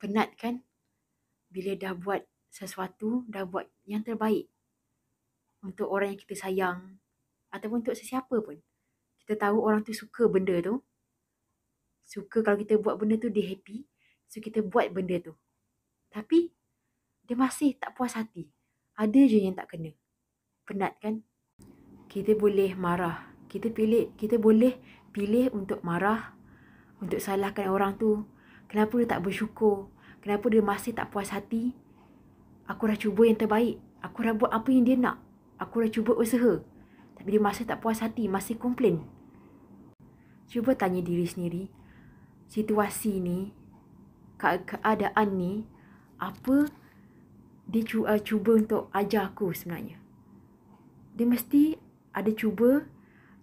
Penat kan? Bila dah buat sesuatu, dah buat yang terbaik untuk orang yang kita sayang ataupun untuk sesiapa pun. Kita tahu orang tu suka benda tu. Suka kalau kita buat benda tu, dia happy. So kita buat benda tu. Tapi dia masih tak puas hati. Ada je yang tak kena. Penat kan? Kita boleh marah. Kita boleh pilih untuk marah, untuk salahkan orang tu. Kenapa dia tak bersyukur? Kenapa dia masih tak puas hati? Aku dah cuba yang terbaik. Aku dah buat apa yang dia nak. Aku dah cuba usaha. Tapi dia masih tak puas hati, masih komplain. Cuba tanya diri sendiri, situasi ni, keadaan ni, apa dia cuba untuk ajar aku sebenarnya. Dia mesti ada cuba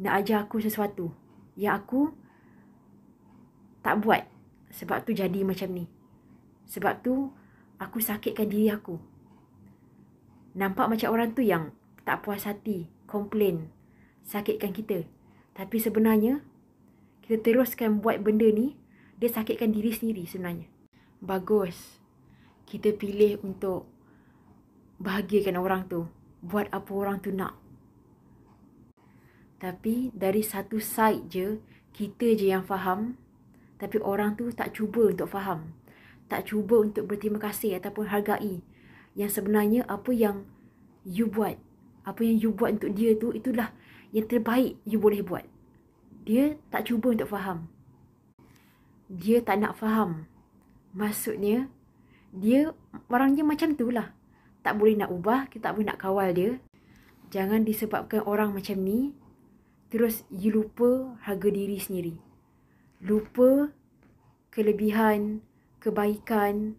nak ajar aku sesuatu yang aku tak buat. Sebab tu jadi macam ni. Sebab tu aku sakitkan diri aku. Nampak macam orang tu yang tak puas hati, komplain, sakitkan kita. Tapi sebenarnya, kita teruskan buat benda ni, dia sakitkan diri sendiri sebenarnya. Bagus. Kita pilih untuk bahagiakan orang tu. Buat apa orang tu nak. Tapi dari satu side je, kita je yang faham. Tapi orang tu tak cuba untuk faham. Tak cuba untuk berterima kasih ataupun hargai. Yang sebenarnya apa yang you buat. Apa yang you buat untuk dia tu, itulah yang terbaik you boleh buat. Dia tak cuba untuk faham. Dia tak nak faham. Maksudnya, dia orangnya macam tu lah. Tak boleh nak ubah, kita tak boleh nak kawal dia. Jangan disebabkan orang macam ni, terus you lupa harga diri sendiri. Lupa kelebihan, kebaikan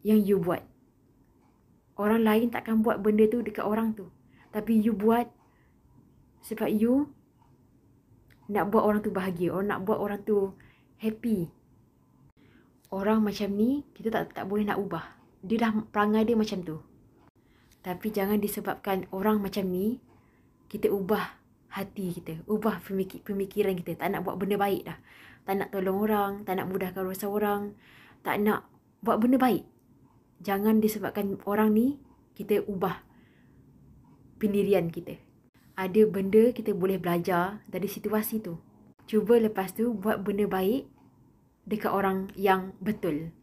yang you buat. Orang lain takkan buat benda tu dekat orang tu. Tapi you buat sebab you nak buat orang tu bahagia. Nak buat orang tu happy. Orang macam ni, kita tak boleh nak ubah. Dia dah perangai dia macam tu. Tapi jangan disebabkan orang macam ni, kita ubah hati kita. Ubah pemikiran kita. Tak nak buat benda baik dah. Tak nak tolong orang. Tak nak mudahkan urusan orang. Tak nak buat benda baik. Jangan disebabkan orang ni, kita ubah pendirian kita. Ada benda kita boleh belajar dari situasi tu. Cuba lepas tu buat benda baik dekat orang yang betul.